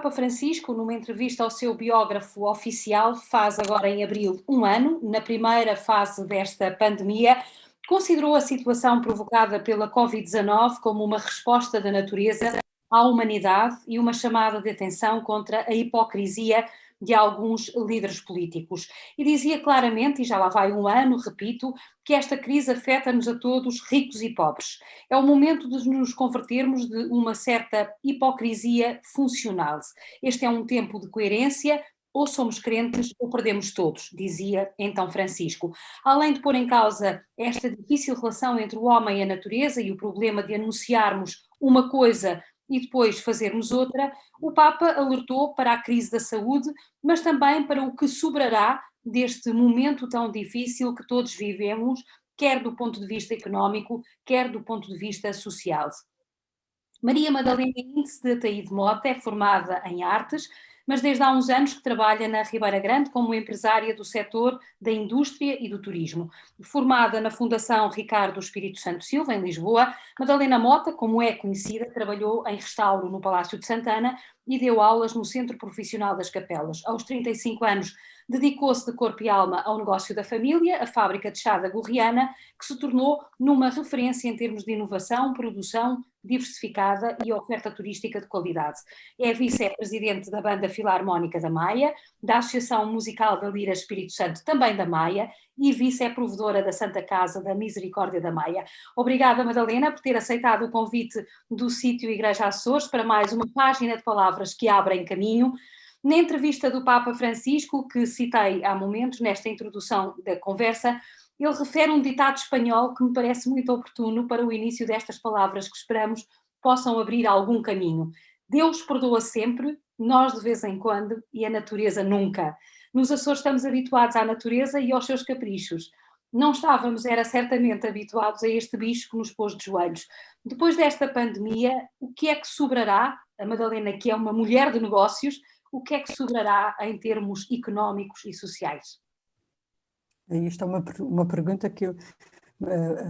Papa Francisco, numa entrevista ao seu biógrafo oficial, faz agora em abril um ano, na primeira fase desta pandemia, considerou a situação provocada pela Covid-19 como uma resposta da natureza à humanidade e uma chamada de atenção contra a hipocrisia de alguns líderes políticos. E dizia claramente, e já lá vai um ano, repito, que esta crise afeta-nos a todos, ricos e pobres. É o momento de nos convertermos de uma certa hipocrisia funcional. Este é um tempo de coerência, ou somos crentes ou perdemos todos, dizia então Francisco. Além de pôr em causa esta difícil relação entre o homem e a natureza e o problema de anunciarmos uma coisa e depois fazermos outra, o Papa alertou para a crise da saúde, mas também para o que sobrará deste momento tão difícil que todos vivemos, quer do ponto de vista económico, quer do ponto de vista social. Maria Madalena Índice de Ataíde Mota é formada em artes, mas desde há uns anos que trabalha na Ribeira Grande como empresária do setor da indústria e do turismo. Formada na Fundação Ricardo Espírito Santo Silva, em Lisboa, Madalena Mota, como é conhecida, trabalhou em restauro no Palácio de Santana e deu aulas no Centro Profissional das Capelas. Aos 35 anos, dedicou-se de corpo e alma ao negócio da família, a fábrica de chá da Gorriana, que se tornou numa referência em termos de inovação, produção diversificada e oferta turística de qualidade. É vice-presidente da Banda Filarmónica da Maia, da Associação Musical da Lira Espírito Santo, também da Maia, e vice-provedora da Santa Casa da Misericórdia da Maia. Obrigada, Madalena, por ter aceitado o convite do sítio Igreja Açores para mais uma página de palavras que abrem caminho. Na entrevista do Papa Francisco, que citei há momentos nesta introdução da conversa, ele refere um ditado espanhol que me parece muito oportuno para o início destas palavras que esperamos possam abrir algum caminho. Deus perdoa sempre, nós de vez em quando e a natureza nunca. Nos Açores estamos habituados à natureza e aos seus caprichos. Não estávamos, era certamente, habituados a este bicho que nos pôs de joelhos. Depois desta pandemia, o que é que sobrará? A Madalena, que é uma mulher de negócios, o que é que sobrará em termos económicos e sociais? Isto é uma pergunta que eu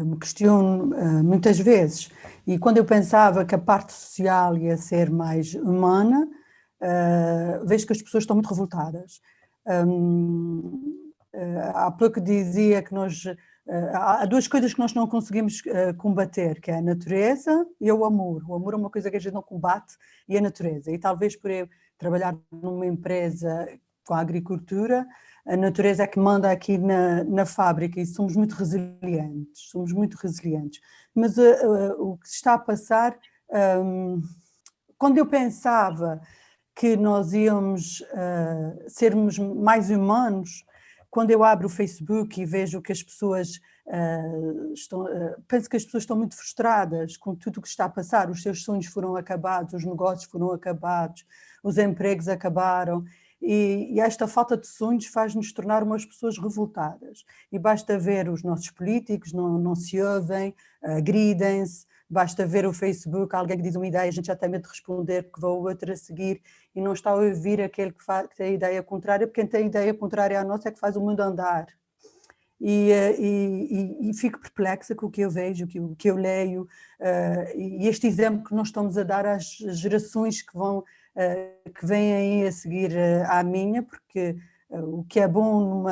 me questiono muitas vezes. E quando eu pensava que a parte social ia ser mais humana, vejo que as pessoas estão muito revoltadas. Há pouco dizia que há duas coisas que nós não conseguimos combater, que é a natureza e o amor. O amor é uma coisa que a gente não combate, e a natureza. E talvez por eu trabalhar numa empresa com a agricultura, a natureza é que manda aqui na fábrica, e somos muito resilientes, Mas o que se está a passar, quando eu pensava que nós íamos sermos mais humanos, quando eu abro o Facebook e vejo que as pessoas penso que as pessoas estão muito frustradas com tudo o que está a passar, os seus sonhos foram acabados, os negócios foram acabados, os empregos acabaram, e esta falta de sonhos faz-nos tornar umas pessoas revoltadas. E basta ver os nossos políticos, não se ouvem, agridem-se, basta ver o Facebook, alguém que diz uma ideia, a gente já tem medo de responder porque vai o outro a seguir e não está a ouvir aquele que tem a ideia contrária, porque quem tem a ideia contrária à nossa é que faz o mundo andar. E fico perplexa com o que eu vejo, o que eu leio, e este exemplo que nós estamos a dar às gerações que vêm aí a seguir à minha, porque o que é bom,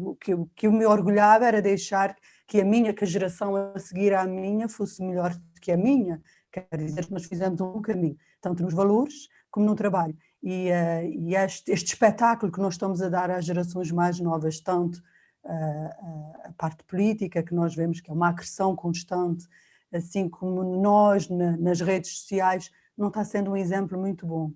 o que eu me orgulhava era deixar que a geração a seguir à minha fosse melhor do que a minha. Quer dizer que nós fizemos um caminho, tanto nos valores como no trabalho. E este espetáculo que nós estamos a dar às gerações mais novas, tanto a parte política, que nós vemos que é uma agressão constante, assim como nós nas redes sociais, não está sendo um exemplo muito bom.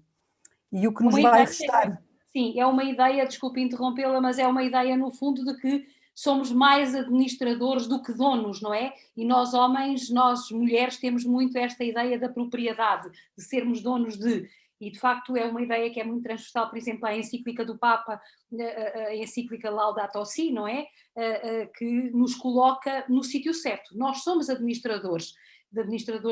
E o que nos vai restar... Sim, é uma ideia, desculpe interrompê-la, mas é uma ideia no fundo de que somos mais administradores do que donos, não é? E nós homens, nós mulheres, temos muito esta ideia da propriedade, de sermos donos de... E, de facto, é uma ideia que é muito transversal, por exemplo, a encíclica do Papa, a encíclica Laudato Si, não é? Que nos coloca no sítio certo. Nós somos administradores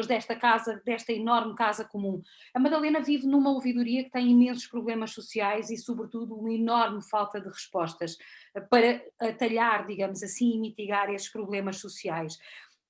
desta casa, desta enorme casa comum. A Madalena vive numa ouvidoria que tem imensos problemas sociais e, sobretudo, uma enorme falta de respostas para atalhar, digamos assim, e mitigar esses problemas sociais.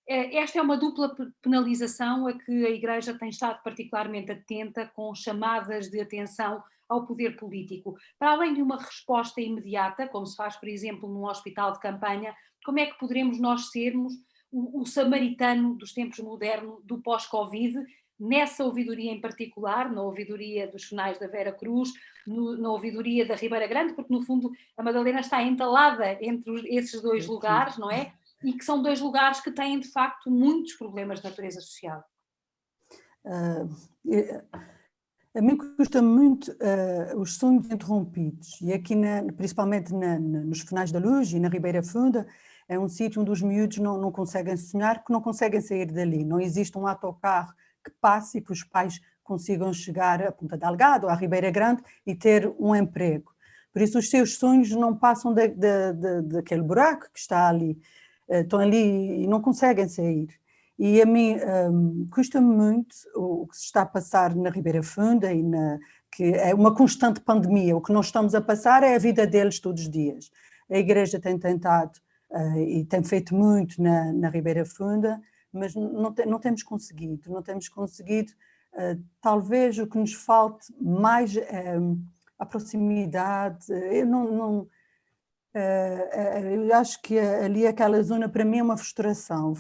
Esta é uma dupla penalização a que a Igreja tem estado particularmente atenta, com chamadas de atenção ao poder político. Para além de uma resposta imediata, como se faz, por exemplo, num hospital de campanha, como é que poderemos nós sermos o samaritano dos tempos modernos, do pós-Covid, nessa ouvidoria em particular, na ouvidoria dos finais da Vera Cruz, na ouvidoria da Ribeira Grande, porque no fundo a Madalena está entalada entre esses dois lugares, não é? E que são dois lugares que têm, de facto, muitos problemas de natureza social. A mim custa muito os sonhos interrompidos, e aqui, principalmente nos Finais da Luz e na Ribeira Funda, é um sítio onde os miúdos não conseguem sonhar, que não conseguem sair dali. Não existe um autocarro que passe e que os pais consigam chegar a Ponta Delgada ou à Ribeira Grande e ter um emprego. Por isso os seus sonhos não passam daquele buraco que está ali. Estão ali e não conseguem sair. E a mim custa-me muito o que se está a passar na Ribeira Funda, que é uma constante pandemia. O que nós estamos a passar é a vida deles todos os dias. A Igreja tem tentado e tem feito muito na Ribeira Funda, mas não temos conseguido. Talvez o que nos falte mais é a proximidade. Eu acho que ali aquela zona para mim é uma frustração.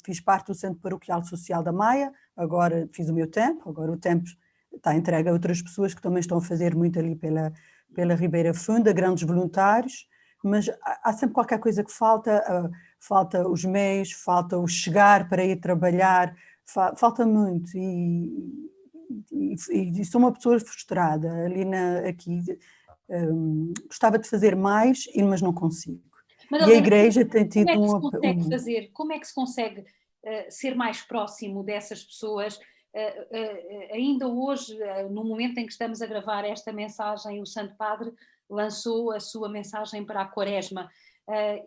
Fiz parte do Centro Paroquial Social da Maia, agora fiz o meu tempo, agora o tempo está entregue a outras pessoas que também estão a fazer muito ali pela Ribeira Funda, grandes voluntários, mas há sempre qualquer coisa que falta os meios, falta o chegar para ir trabalhar, falta muito e sou uma pessoa frustrada ali aqui. Gostava de fazer mais, mas não consigo. Madalena, e a Igreja tem tido como é que se consegue ser mais próximo dessas pessoas? Ainda hoje, no momento em que estamos a gravar esta mensagem, o Santo Padre lançou a sua mensagem para a Quaresma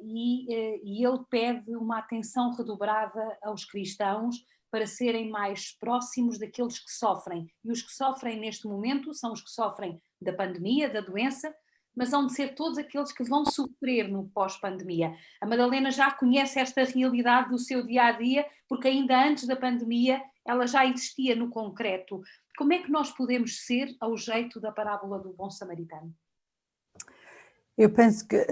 e ele pede uma atenção redobrada aos cristãos para serem mais próximos daqueles que sofrem. E os que sofrem neste momento são os que sofrem da pandemia, da doença, mas hão de ser todos aqueles que vão sofrer no pós-pandemia. A Madalena já conhece esta realidade do seu dia-a-dia, porque ainda antes da pandemia ela já existia no concreto. Como é que nós podemos ser ao jeito da parábola do bom samaritano? Eu penso que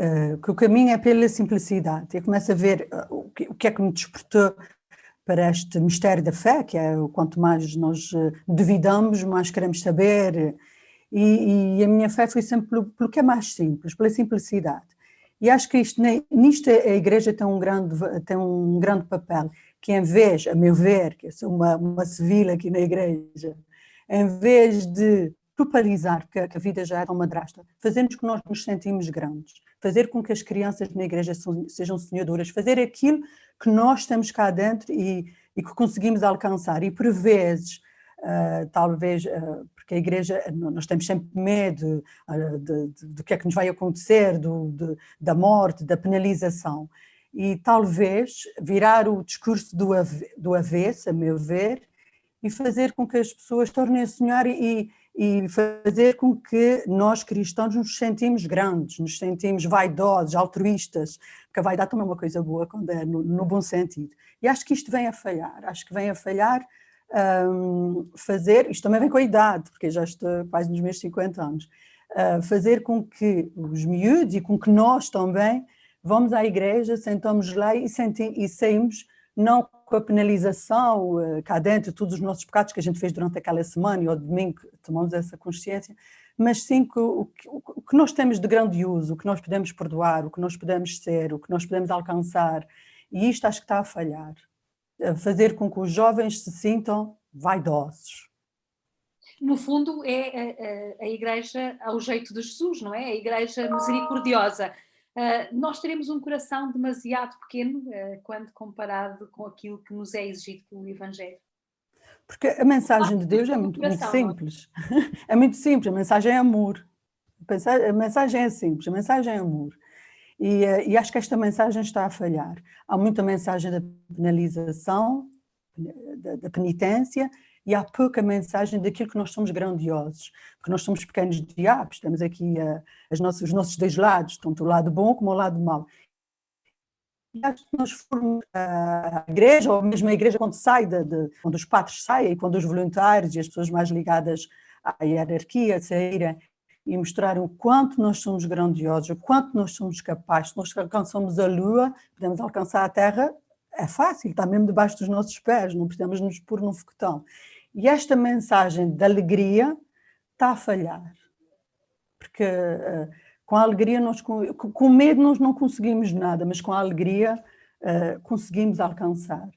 o caminho é pela simplicidade. Eu começo a ver o que é que me despertou para este mistério da fé, que é o quanto mais nós duvidamos, mais queremos saber. E a minha fé foi sempre pelo que é mais simples, pela simplicidade. E acho que nisto a Igreja tem um grande papel, que em vez, a meu ver, que eu sou uma civil aqui na Igreja, em vez de propalizar que a vida já é tão madrasta, fazemos que nós nos sentimos grandes, fazer com que as crianças na Igreja sejam sonhadoras, fazer aquilo que nós estamos cá dentro e que conseguimos alcançar. E por vezes, talvez, porque a Igreja, nós temos sempre medo do que é que nos vai acontecer, da morte, da penalização. E talvez virar o discurso do avesso, a meu ver, e fazer com que as pessoas tornem a sonhar e fazer com que nós cristãos nos sentimos grandes, nos sentimos vaidosos, altruístas, porque a vaidade também é uma coisa boa quando é no bom sentido. E acho que isto vem a falhar, fazer, isto também vem com a idade, porque já estou quase nos meus 50 anos, fazer com que os miúdos e com que nós também vamos à Igreja, sentamos lá e saímos não com a penalização cá dentro, todos os nossos pecados que a gente fez durante aquela semana e ao domingo tomamos essa consciência, mas sim o que nós temos de grandioso, o que nós podemos perdoar, o que nós podemos ser, o que nós podemos alcançar, e isto acho que está a falhar, fazer com que os jovens se sintam vaidosos. No fundo é a Igreja ao jeito de Jesus, não é? A Igreja misericordiosa. Nós teremos um coração demasiado pequeno quando comparado com aquilo que nos é exigido pelo Evangelho. Porque a mensagem de Deus é muito simples. É muito simples, a mensagem é amor. A mensagem é simples, a mensagem é amor. E acho que esta mensagem está a falhar. Há muita mensagem da penalização, da penitência, e há pouca mensagem daquilo que nós somos grandiosos, porque nós somos pequenos diabos, temos aqui os nossos dois lados, tanto o lado bom como o lado mau. E acho que nós formos a igreja, ou mesmo a igreja quando sai, quando os padres saem, quando os voluntários e as pessoas mais ligadas à hierarquia saírem e mostrarem o quanto nós somos grandiosos, o quanto nós somos capazes, se nós alcançamos a Lua, podemos alcançar a Terra, é fácil, está mesmo debaixo dos nossos pés, não precisamos nos pôr num foguetão. E esta mensagem de alegria está a falhar, porque com a alegria, com medo nós não conseguimos nada, mas com a alegria conseguimos alcançar.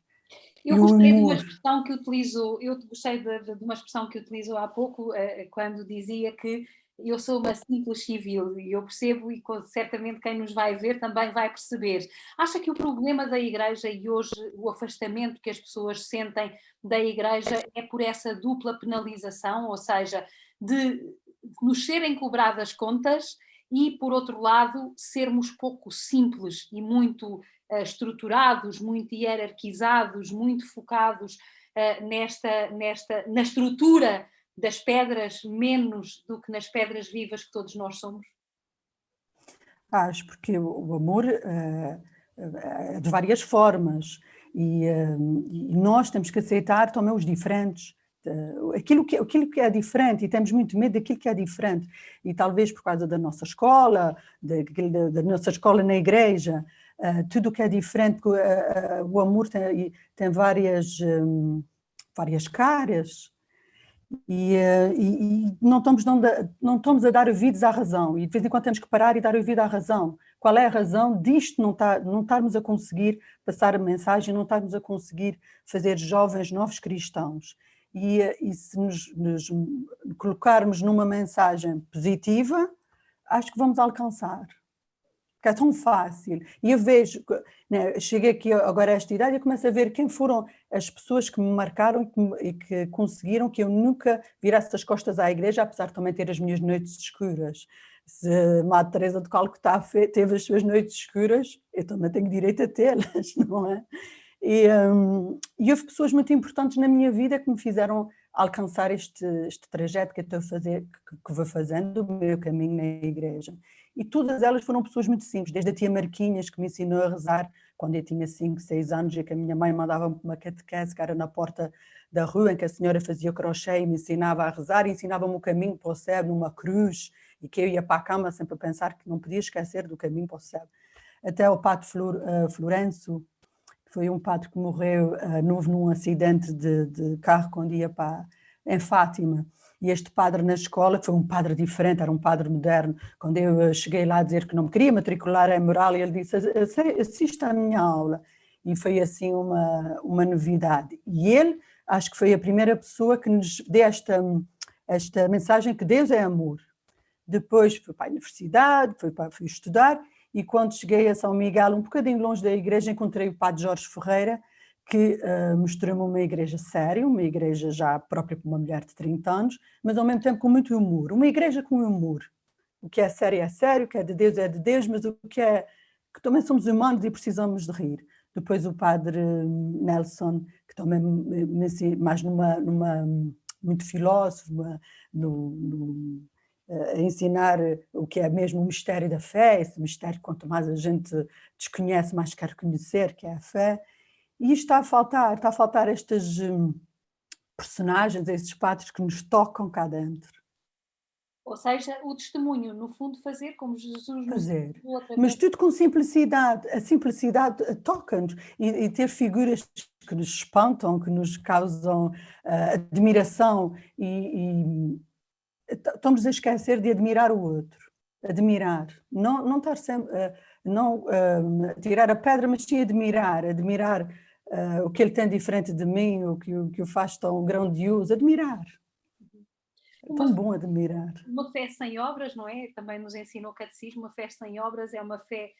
Eu E o gostei de uma amor. expressão que utilizou, eu gostei de uma expressão que utilizou há pouco, quando dizia que eu sou uma simples civil, e eu percebo, e certamente quem nos vai ver também vai perceber. Acha que o problema da Igreja e hoje o afastamento que as pessoas sentem da Igreja é por essa dupla penalização, ou seja, de nos serem cobradas contas e, por outro lado, sermos pouco simples e muito estruturados, muito hierarquizados, muito focados na estrutura das pedras, menos do que nas pedras vivas que todos nós somos? Acho, porque o amor é de várias formas e nós temos que aceitar também os diferentes. Aquilo que é diferente, e temos muito medo daquilo que é diferente, e talvez por causa da nossa escola, da nossa escola na igreja, tudo o que é diferente, o amor tem várias caras, e não estamos a dar ouvidos à razão, e de vez em quando temos que parar e dar ouvido à razão. Qual é a razão disto não estarmos a conseguir passar a mensagem, não estarmos a conseguir fazer jovens novos cristãos? E se nos colocarmos numa mensagem positiva, acho que vamos alcançar. Porque é tão fácil. E eu vejo, né, cheguei aqui agora a esta idade e começo a ver quem foram as pessoas que me marcaram e que conseguiram que eu nunca virasse as costas à igreja, apesar de também ter as minhas noites escuras. Se Madre Teresa de Calcutá teve as suas noites escuras, eu também tenho direito a tê-las, não é? E houve pessoas muito importantes na minha vida que me fizeram alcançar este trajeto que eu estou a fazer, que vou fazendo, o meu caminho na igreja. E todas elas foram pessoas muito simples, desde a tia Marquinhas, que me ensinou a rezar quando eu tinha 5, 6 anos, e que a minha mãe mandava-me uma catequese, que era na porta da rua, em que a senhora fazia crochê e me ensinava a rezar, e ensinava-me o caminho para o céu, numa cruz, e que eu ia para a cama sempre a pensar que não podia esquecer do caminho para o céu. Até o padre Florencio, que foi um padre que morreu novo num acidente de carro quando ia em Fátima. E este padre na escola, que foi um padre diferente, era um padre moderno, quando eu cheguei lá a dizer que não me queria matricular em moral, ele disse, assista à minha aula. E foi assim uma novidade. E ele, acho que foi a primeira pessoa que nos deu esta mensagem que Deus é amor. Depois fui para a universidade, fui estudar, e quando cheguei a São Miguel, um bocadinho longe da igreja, encontrei o padre Jorge Ferreira, que mostrou-me uma igreja séria, uma igreja já própria para uma mulher de 30 anos, mas ao mesmo tempo com muito humor, uma igreja com humor. O que é sério, o que é de Deus, mas o que é que também somos humanos e precisamos de rir. Depois o padre Nelson, que também me ensinou mais muito filósofo, a ensinar o que é mesmo o mistério da fé, esse mistério que quanto mais a gente desconhece, mais quer conhecer, que é a fé. E isto está a faltar estes personagens, estes padres que nos tocam cá dentro. Ou seja, o testemunho, no fundo, fazer como Jesus nos Fazer. ensinou através. Mas tudo com simplicidade. A simplicidade toca-nos. E ter figuras que nos espantam, que nos causam admiração e estamos a esquecer de admirar o outro. Admirar. Não estar sempre... não tirar a pedra, mas sim admirar o que ele tem diferente de mim, o que o faz tão grandioso, admirar. É Uma, tão bom admirar. uma fé sem obras, não é? Também nos ensinou o catecismo, uma fé sem obras é uma fé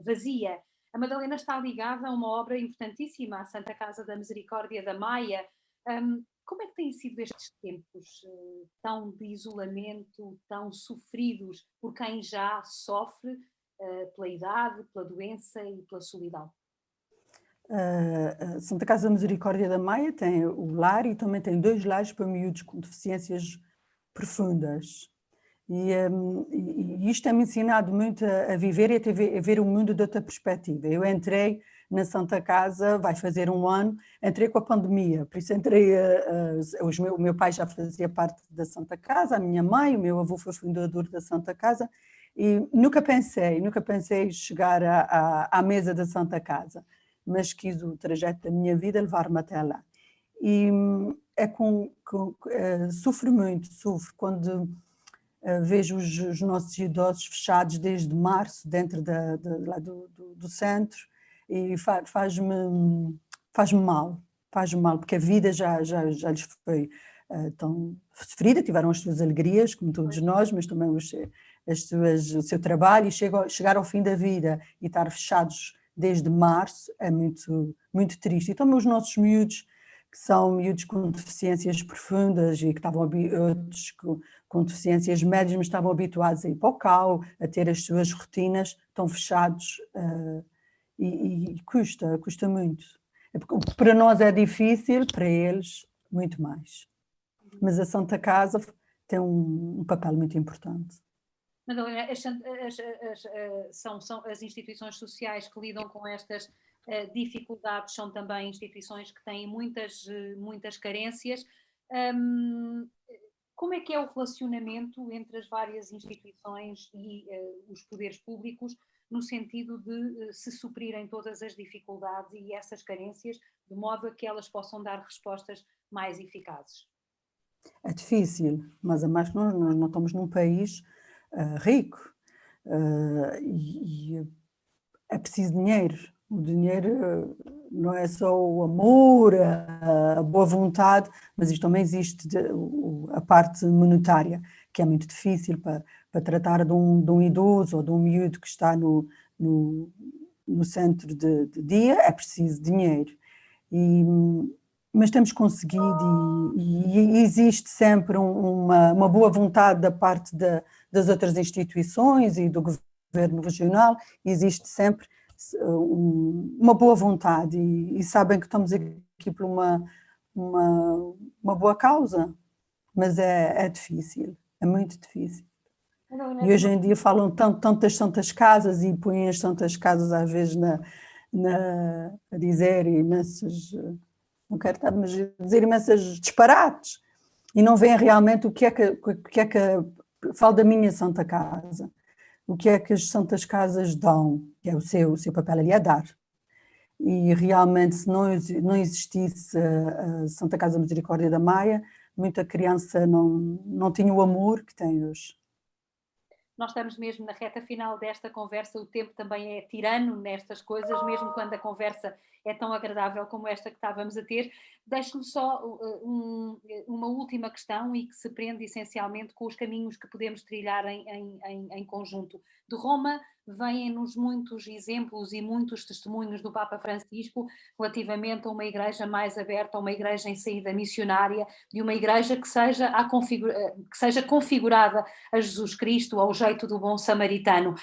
vazia. A Madalena está ligada a uma obra importantíssima, a Santa Casa da Misericórdia da Maia. Como é que têm sido estes tempos tão de isolamento, tão sofridos por quem já sofre pela idade, pela doença e pela solidão? A Santa Casa da Misericórdia da Maia tem o lar e também tem 2 lares para miúdos com deficiências profundas. E isto tem-me ensinado muito a viver e a ver o mundo de outra perspectiva. Eu entrei na Santa Casa, vai fazer um ano, entrei com a pandemia, por isso entrei, o meu pai já fazia parte da Santa Casa, a minha mãe, o meu avô foi fundador da Santa Casa, e nunca pensei chegar à mesa da Santa Casa, mas quis o trajeto da minha vida levar-me até lá. E sofro muito, sofro quando vejo os nossos idosos fechados desde março dentro lá do centro, e faz-me mal, porque a vida já lhes foi tão ferida, tiveram as suas alegrias, como todos nós, mas também o seu trabalho, e chegar ao fim da vida e estar fechados desde março é muito, muito triste. E também os nossos miúdos, que são miúdos com deficiências profundas e que estavam outros com deficiências médias, mas estavam habituados a ir para o CAU, a ter as suas rotinas, estão fechados, e custa muito. Para nós é difícil, para eles muito mais. Mas a Santa Casa tem um papel muito importante. Madalena, são as instituições sociais que lidam com estas dificuldades, são também instituições que têm muitas carências. Como é que é o relacionamento entre as várias instituições e os poderes públicos, no sentido de se suprirem todas as dificuldades e essas carências, de modo a que elas possam dar respostas mais eficazes? É difícil, mas a mais que nós não estamos num país rico, e é preciso dinheiro. O dinheiro não é só o amor, a boa vontade, mas isto também existe a parte monetária, que é muito difícil para tratar de um idoso ou de um miúdo que está no centro de dia, é preciso dinheiro. Mas temos conseguido, e existe sempre uma boa vontade da parte das outras instituições e do governo regional, existe sempre uma boa vontade, e sabem que estamos aqui por uma boa causa, mas é difícil, é muito difícil. E hoje em dia falam tantas santas casas e põem as santas casas às vezes a dizer imensas, não quero estar, mas dizer imensas disparates, e não veem realmente o que é que falo da minha Santa Casa, o que é que as santas casas dão, que é o seu papel ali é dar. E realmente, se não existisse a Santa Casa Misericórdia da Maia, muita criança não tinha o amor que tem hoje. Nós estamos mesmo na reta final desta conversa, o tempo também é tirano nestas coisas, mesmo quando a conversa é tão agradável como esta que estávamos a ter. Deixo-lhe só uma última questão, e que se prende essencialmente com os caminhos que podemos trilhar em conjunto. De Roma vêm-nos muitos exemplos e muitos testemunhos do Papa Francisco relativamente a uma igreja mais aberta, a uma igreja em saída missionária, de uma igreja que seja configurada a Jesus Cristo, ao jeito do bom samaritano.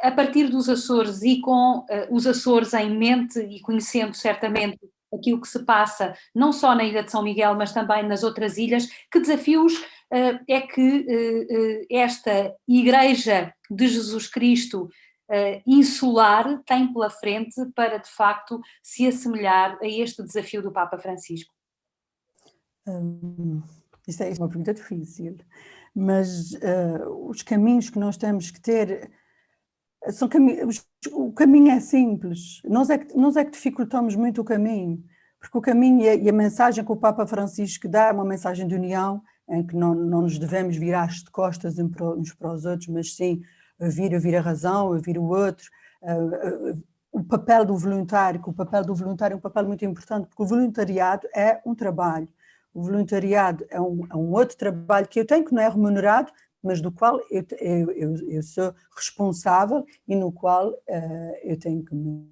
A partir dos Açores e com os Açores em mente e conhecendo certamente aquilo que se passa, não só na Ilha de São Miguel, mas também nas outras ilhas, que desafios é que esta Igreja de Jesus Cristo insular tem pela frente para, de facto, se assemelhar a este desafio do Papa Francisco? Isso é uma pergunta difícil, mas os caminhos que nós temos que ter são caminhos. O caminho é simples, nós é que dificultamos muito o caminho, porque o caminho e a mensagem que o Papa Francisco dá é uma mensagem de união, em que não nos devemos virar de costas uns para os outros, mas sim ouvir a razão, ouvir o outro. O papel do voluntário, que o papel do voluntário é um papel muito importante, porque o voluntariado é um trabalho. O voluntariado é um outro trabalho que eu tenho, que não é remunerado, mas do qual eu sou responsável e no qual eu tenho que me...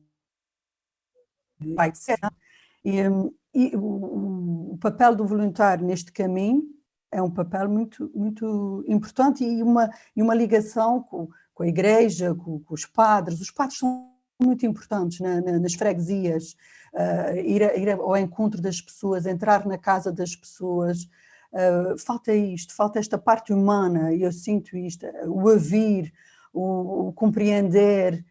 E o papel do voluntário neste caminho é um papel muito, muito importante, e uma ligação com a igreja, com os padres. Os padres são muito importantes nas freguesias, ir ao encontro das pessoas, entrar na casa das pessoas, falta isto, falta esta parte humana, e eu sinto isto, o ouvir, o compreender.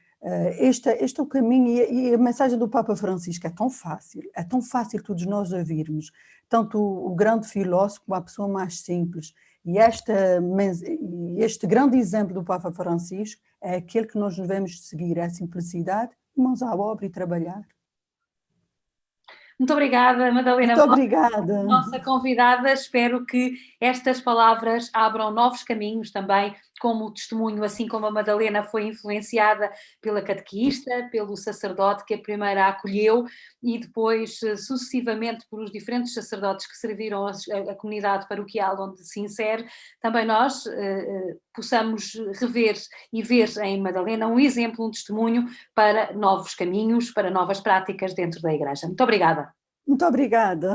Este é o caminho, e a mensagem do Papa Francisco é tão fácil todos nós ouvirmos, tanto o grande filósofo como a pessoa mais simples. E este grande exemplo do Papa Francisco é aquele que nós devemos seguir, é a simplicidade, mãos à obra e trabalhar. Muito obrigada, Madalena. Muito obrigada. Nossa convidada, espero que estas palavras abram novos caminhos também, como testemunho, assim como a Madalena foi influenciada pela catequista, pelo sacerdote que a primeira acolheu e depois sucessivamente por os diferentes sacerdotes que serviram a comunidade paroquial onde se insere, também nós possamos rever e ver em Madalena um exemplo, um testemunho para novos caminhos, para novas práticas dentro da Igreja. Muito obrigada. Muito obrigada.